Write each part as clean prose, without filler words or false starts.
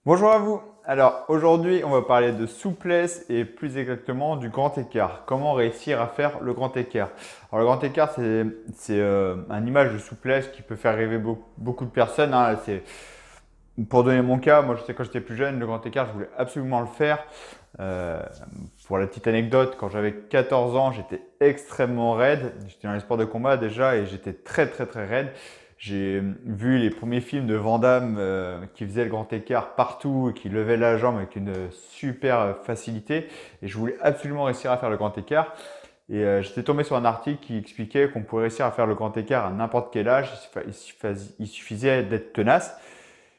Bonjour à vous. Alors aujourd'hui, on va parler de souplesse et plus exactement du grand écart. Comment réussir à faire le grand écart? Alors le grand écart, c'est un image de souplesse qui peut faire rêver beaucoup de personnes, hein. Pour donner mon cas, moi je sais quand j'étais plus jeune, le grand écart, je voulais absolument le faire. Euh, pour la petite anecdote, quand j'avais 14 ans, j'étais extrêmement raide. J'étais dans les sports de combat déjà et j'étais très raide. J'ai vu les premiers films de Van Damme qui faisait le grand écart partout et qui levait la jambe avec une super facilité. Et je voulais absolument réussir à faire le grand écart. Et j'étais tombé sur un article qui expliquait qu'on pouvait réussir à faire le grand écart à n'importe quel âge. Il suffisait d'être tenace.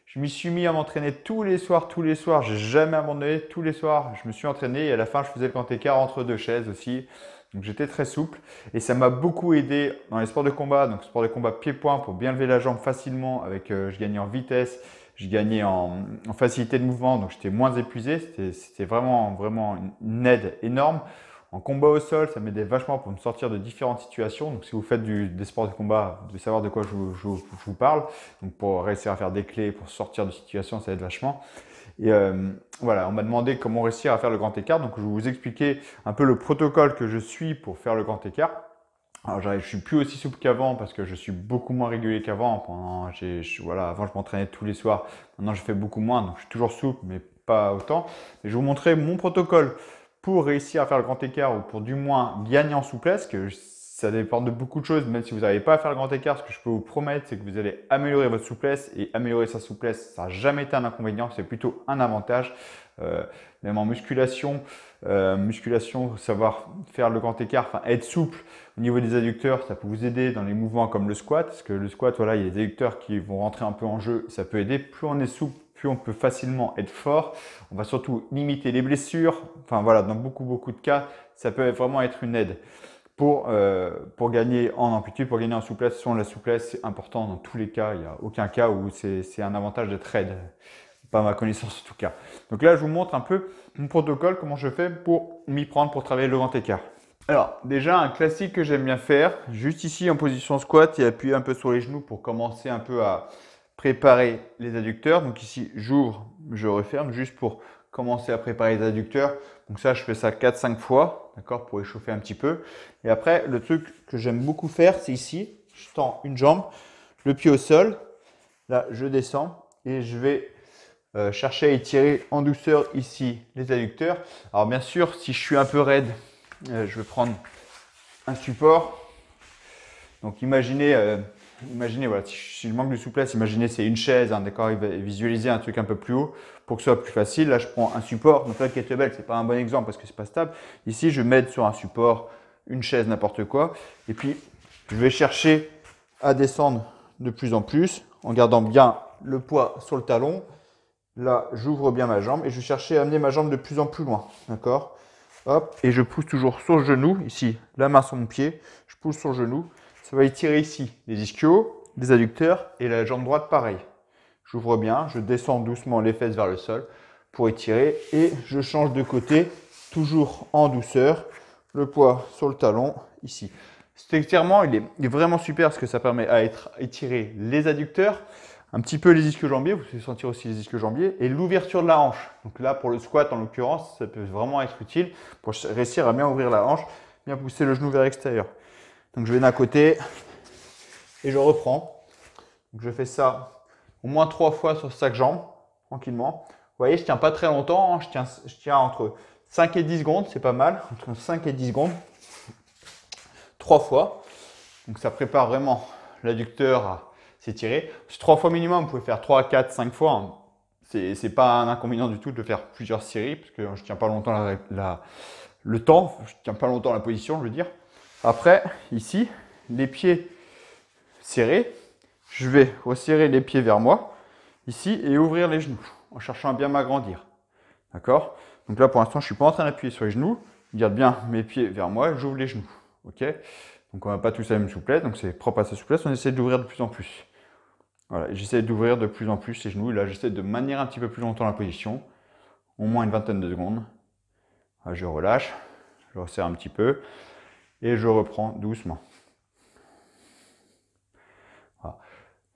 Je m'y suis mis à m'entraîner tous les soirs, tous les soirs. J'ai jamais abandonné. Tous les soirs, je me suis entraîné et à la fin, je faisais le grand écart entre deux chaises aussi. Donc j'étais très souple et ça m'a beaucoup aidé dans les sports de combat. Donc sport de combat pied-point pour bien lever la jambe facilement. Je gagnais en vitesse, je gagnais en facilité de mouvement. Donc j'étais moins épuisé. C'était vraiment une aide énorme. En combat au sol, ça m'aidait vachement pour me sortir de différentes situations. Donc, si vous faites des sports de combat, vous devez savoir de quoi je vous parle. Donc, pour réussir à faire des clés, pour sortir de situations, ça aide vachement. Et voilà, on m'a demandé comment réussir à faire le grand écart. Donc, je vais vous expliquer un peu le protocole que je suis pour faire le grand écart. Alors, je suis plus aussi souple qu'avant parce que je suis beaucoup moins régulier qu'avant. Voilà, avant, je m'entraînais tous les soirs. Maintenant, je fais beaucoup moins. Donc, je suis toujours souple, mais pas autant. Et je vais vous montrer mon protocole pour réussir à faire le grand écart ou pour du moins gagner en souplesse. Ça dépend de beaucoup de choses. Même si vous n'arrivez pas à faire le grand écart, ce que je peux vous promettre, c'est que vous allez améliorer votre souplesse. Et améliorer sa souplesse, ça n'a jamais été un inconvénient. C'est plutôt un avantage. Euh, Même en musculation, savoir faire le grand écart, enfin être souple au niveau des adducteurs, ça peut vous aider dans les mouvements comme le squat, parce que le squat, voilà, il y a des adducteurs qui vont rentrer un peu en jeu, ça peut aider. Plus on est souple, plus on peut facilement être fort. On va surtout limiter les blessures. Enfin voilà, dans beaucoup de cas, ça peut vraiment être une aide pour gagner en amplitude, pour gagner en souplesse. La souplesse, c'est important dans tous les cas. Il n'y a aucun cas où c'est un avantage d'être raide. Pas à ma connaissance en tout cas. Donc là, je vous montre un peu mon protocole, comment je fais pour m'y prendre pour travailler le grand écart. Alors, déjà, un classique que j'aime bien faire, juste ici en position squat et appuyer un peu sur les genoux pour commencer un peu à préparer les adducteurs. Donc ici, j'ouvre, je referme, juste pour commencer à préparer les adducteurs. Donc ça, je fais ça 4-5 fois, d'accord, pour échauffer un petit peu. Et après, le truc que j'aime beaucoup faire, c'est ici, je tends une jambe, le pied au sol, là, je descends et je vais chercher à étirer en douceur ici les adducteurs. Alors bien sûr, si je suis un peu raide, je vais prendre un support. Donc imaginez voilà, si je manque de souplesse, imaginez c'est une chaise, hein, d'accord, visualisez un truc un peu plus haut pour que ce soit plus facile. Là, je prends un support. Donc là, le kettlebell, c'est pas un bon exemple parce que c'est pas stable. Ici, je m'aide sur un support, une chaise, n'importe quoi. Et puis, je vais chercher à descendre de plus en plus en gardant bien le poids sur le talon. Là, j'ouvre bien ma jambe et je vais chercher à amener ma jambe de plus en plus loin. D'accord? Hop, et je pousse toujours sur le genou, ici, la main sur mon pied, je pousse sur le genou. Ça va étirer ici les ischios, les adducteurs et la jambe droite pareil. J'ouvre bien, je descends doucement les fesses vers le sol pour étirer et je change de côté, toujours en douceur, le poids sur le talon, ici. Cet étirement, il est vraiment super parce que ça permet à étirer les adducteurs, un petit peu les ischio-jambiers, vous pouvez sentir aussi les ischio-jambiers, et l'ouverture de la hanche. Donc là, pour le squat en l'occurrence, ça peut vraiment être utile pour réussir à bien ouvrir la hanche, bien pousser le genou vers l'extérieur. Donc je vais d'un côté et je reprends. Donc je fais ça au moins 3 fois sur chaque jambe, tranquillement. Vous voyez, je ne tiens pas très longtemps, hein. Je tiens entre 5 et 10 secondes, c'est pas mal, entre 5 et 10 secondes, 3 fois. Donc ça prépare vraiment l'adducteur à s'étirer. C'est 3 fois minimum, vous pouvez faire 3, 4, 5 fois, hein. C'est pas un inconvénient du tout de faire plusieurs séries, parce que je ne tiens pas longtemps le temps, je ne tiens pas longtemps la position, je veux dire. Après, ici, les pieds serrés, je vais resserrer les pieds vers moi, ici, et ouvrir les genoux, en cherchant à bien m'agrandir. D'accord? Donc là, pour l'instant, je ne suis pas en train d'appuyer sur les genoux, je garde bien mes pieds vers moi, j'ouvre les genoux. Ok? Donc on n'a pas tous la même souplesse, donc c'est propre à sa souplesse, on essaie d'ouvrir de plus en plus. Voilà, j'essaie d'ouvrir de plus en plus les genoux, et là j'essaie de maintenir un petit peu plus longtemps la position, au moins une vingtaine de secondes. Là, je relâche, je resserre un petit peu, et je reprends doucement. Voilà.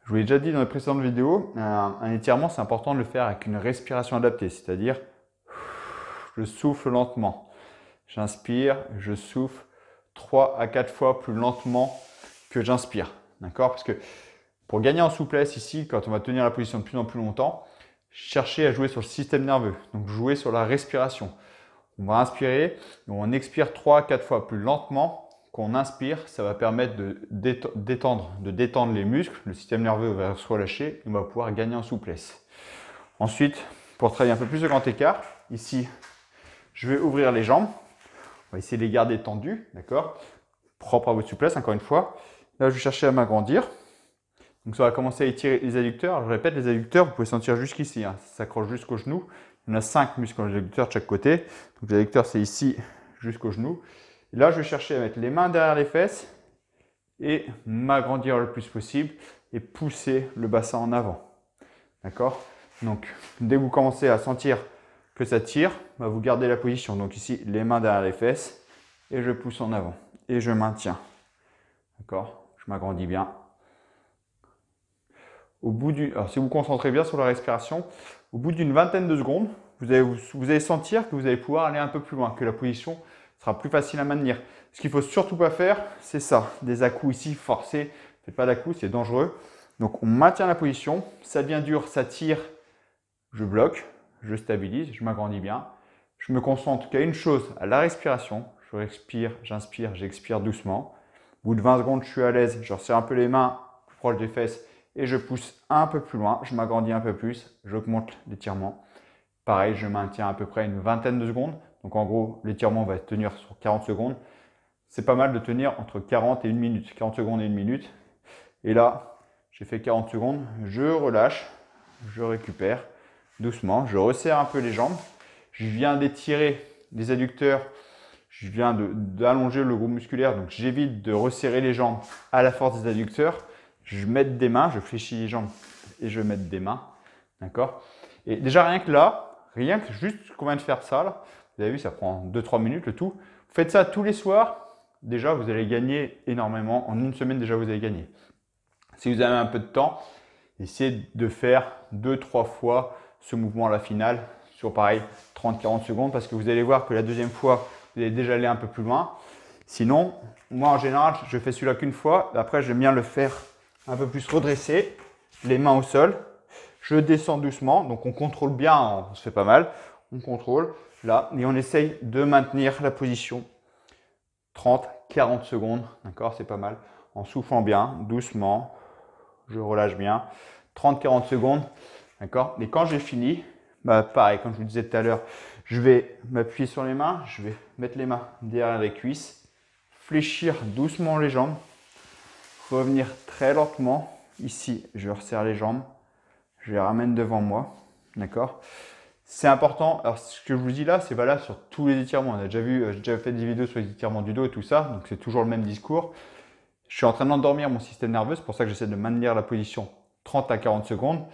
Je vous l'ai déjà dit dans les précédentes vidéos, un étirement, c'est important de le faire avec une respiration adaptée, c'est-à-dire je souffle lentement. J'inspire, je souffle 3 à 4 fois plus lentement que j'inspire. D'accord? Parce que pour gagner en souplesse ici, quand on va tenir la position de plus en plus longtemps, cherchez à jouer sur le système nerveux, donc jouer sur la respiration. On va inspirer, et on expire 3 à 4 fois plus lentement qu'on inspire. Ça va permettre de détendre les muscles, le système nerveux va se relâcher et on va pouvoir gagner en souplesse. Ensuite, pour travailler un peu plus de grand écart, ici, je vais ouvrir les jambes. On va essayer de les garder tendues, d'accord? Propre à votre souplesse, encore une fois. Là, je vais chercher à m'agrandir. Donc, ça va commencer à étirer les adducteurs. Alors, je répète, les adducteurs, vous pouvez sentir jusqu'ici. Hein. Ça s'accroche jusqu'au genou. Il y en a 5 muscles adducteurs de chaque côté. Donc, les adducteurs, c'est ici jusqu'au genou. Et là, je vais chercher à mettre les mains derrière les fesses et m'agrandir le plus possible et pousser le bassin en avant. D'accord? Donc, dès que vous commencez à sentir que ça tire, vous gardez la position. Donc ici, les mains derrière les fesses et je pousse en avant et je maintiens. D'accord? Je m'agrandis bien. Alors, si vous vous concentrez bien sur la respiration, au bout d'une vingtaine de secondes, vous allez sentir que vous allez pouvoir aller un peu plus loin, que la position sera plus facile à maintenir. Ce qu'il ne faut surtout pas faire, c'est ça, des à-coups ici forcés. Faites pas d'à-coups, c'est dangereux. Donc on maintient la position, ça devient dur, ça tire, je bloque, je stabilise, je m'agrandis bien. Je me concentre qu'à une chose, à la respiration. Je respire, j'inspire, j'expire doucement. Au bout de 20 secondes, je suis à l'aise, je resserre un peu les mains plus proches des fesses et je pousse un peu plus loin, je m'agrandis un peu plus, j'augmente l'étirement. Pareil, je maintiens à peu près une vingtaine de secondes. Donc en gros, l'étirement va tenir sur 40 secondes. C'est pas mal de tenir entre 40 et 1 minute, 40 secondes et 1 minute. Et là, j'ai fait 40 secondes, je relâche, je récupère doucement, je resserre un peu les jambes. Je viens d'étirer les adducteurs, je viens d'allonger le groupe musculaire, donc j'évite de resserrer les jambes à la force des adducteurs. Je mets des mains, je fléchis les jambes et je mets des mains. D'accord? Et déjà rien que là, rien que juste qu'on vient de faire ça, là, vous avez vu, ça prend 2-3 minutes le tout. Vous faites ça tous les soirs, déjà vous allez gagner énormément. En une semaine déjà vous allez gagner. Si vous avez un peu de temps, essayez de faire 2-3 fois ce mouvement à la finale sur pareil 30-40 secondes parce que vous allez voir que la deuxième fois, vous allez déjà aller un peu plus loin. Sinon, moi en général, je fais celui-là qu'une fois. Après, j'aime bien le faire un peu plus redressé, les mains au sol. Je descends doucement, donc on contrôle bien, on se fait pas mal. On contrôle là et on essaye de maintenir la position 30-40 secondes. D'accord, c'est pas mal. En soufflant bien, doucement, je relâche bien. 30-40 secondes. D'accord. Et quand j'ai fini, pareil, comme je vous disais tout à l'heure, je vais m'appuyer sur les mains, je vais mettre les mains derrière les cuisses, fléchir doucement les jambes, revenir très lentement. Ici, je resserre les jambes, je les ramène devant moi. D'accord. C'est important. Alors, ce que je vous dis là, c'est valable sur tous les étirements. On a déjà vu, j'ai déjà fait des vidéos sur les étirements du dos et tout ça, donc c'est toujours le même discours. Je suis en train d'endormir mon système nerveux, c'est pour ça que j'essaie de maintenir la position 30 à 40 secondes.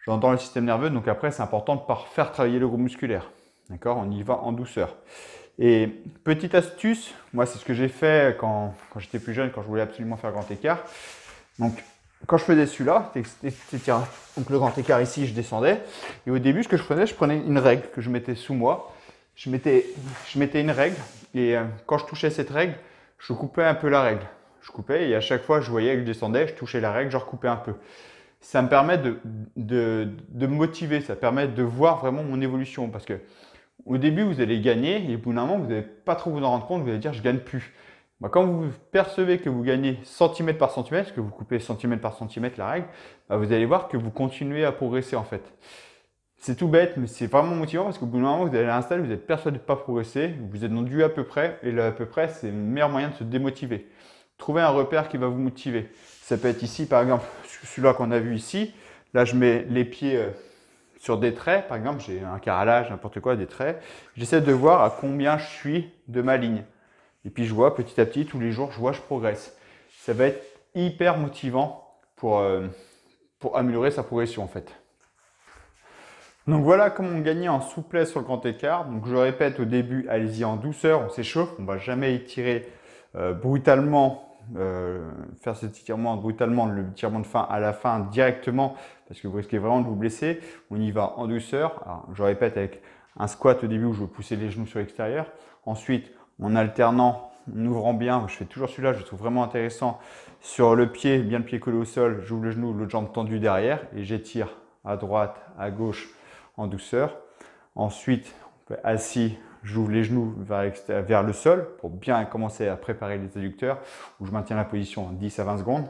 J'entends le système nerveux, donc après, c'est important de ne pas faire travailler le groupe musculaire. D'accord? On y va en douceur. Et petite astuce, moi, c'est ce que j'ai fait quand j'étais plus jeune, quand je voulais absolument faire grand écart. Donc, quand je faisais celui-là, donc le grand écart ici, je descendais. Et au début, ce que je prenais une règle que je mettais sous moi. Je mettais une règle et quand je touchais cette règle, je coupais un peu la règle. Je coupais et à chaque fois, je voyais que je descendais, je touchais la règle, je recoupais un peu. Ça me permet de me motiver, ça permet de voir vraiment mon évolution. Parce que au début, vous allez gagner et au bout d'un moment, vous n'allez pas trop vous en rendre compte, vous allez dire je ne gagne plus. Quand vous percevez que vous gagnez centimètre par centimètre, que vous coupez centimètre par centimètre la règle, vous allez voir que vous continuez à progresser en fait. C'est tout bête, mais c'est vraiment motivant parce qu'au bout d'un moment, vous allez l'installer, vous êtes persuadé de ne pas progresser, vous êtes dans du à peu près, et le à peu près, c'est le meilleur moyen de se démotiver. Trouvez un repère qui va vous motiver. Ça peut être ici, par exemple, celui-là qu'on a vu ici. Là, je mets les pieds sur des traits, par exemple, j'ai un carrelage, n'importe quoi, des traits. J'essaie de voir à combien je suis de ma ligne. Et puis, je vois petit à petit, tous les jours, je progresse. Ça va être hyper motivant pour améliorer sa progression, en fait. Donc voilà comment on gagnait en souplesse sur le grand écart. Donc je répète au début, allez-y en douceur, on s'échauffe, on ne va jamais étirer brutalement faire cet étirement brutalement, le tirement de fin à la fin directement, parce que vous risquez vraiment de vous blesser. On y va en douceur. Alors, je répète, avec un squat au début où je vais pousser les genoux sur l'extérieur. Ensuite, en alternant, en ouvrant bien, je fais toujours celui-là, je le trouve vraiment intéressant. Sur le pied, bien le pied collé au sol, j'ouvre le genou, l'autre jambe tendue derrière et j'étire à droite, à gauche en douceur. Ensuite, assis, j'ouvre les genoux vers le sol pour bien commencer à préparer les adducteurs où je maintiens la position 10 à 20 secondes.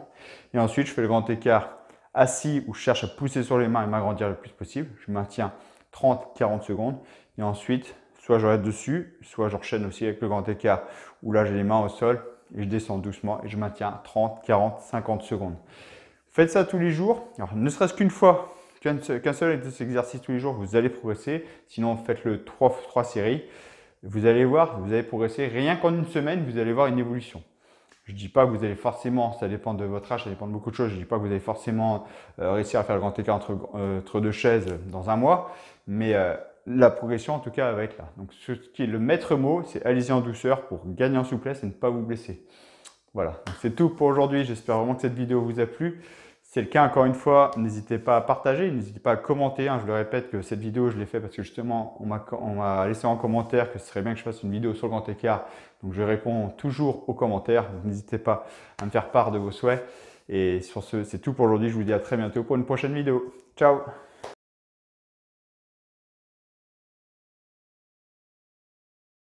Et ensuite, je fais le grand écart assis où je cherche à pousser sur les mains et m'agrandir le plus possible. Je maintiens 30-40 secondes. Et ensuite, soit je reste dessus, soit j'enchaîne aussi avec le grand écart où là, j'ai les mains au sol et je descends doucement et je maintiens 30, 40, 50 secondes. Faites ça tous les jours. Alors, ne serait-ce qu'une fois, qu'un seul de ces exercices tous les jours, vous allez progresser. Sinon, faites-le 3 séries. Vous allez voir, vous allez progresser. Rien qu'en une semaine, vous allez voir une évolution. Je ne dis pas que vous allez forcément, ça dépend de votre âge, ça dépend de beaucoup de choses. Je ne dis pas que vous allez forcément réussir à faire le grand écart entre deux chaises dans un mois. Mais la progression, en tout cas, va être là. Donc, ce qui est le maître mot, c'est allez-y en douceur pour gagner en souplesse et ne pas vous blesser. Voilà, c'est tout pour aujourd'hui. J'espère vraiment que cette vidéo vous a plu. Si c'est le cas, encore une fois, n'hésitez pas à partager, n'hésitez pas à commenter. Je le répète que cette vidéo, je l'ai fait parce que justement, on m'a laissé en commentaire que ce serait bien que je fasse une vidéo sur le grand écart. Donc, je réponds toujours aux commentaires. Donc, n'hésitez pas à me faire part de vos souhaits. Et sur ce, c'est tout pour aujourd'hui. Je vous dis à très bientôt pour une prochaine vidéo. Ciao!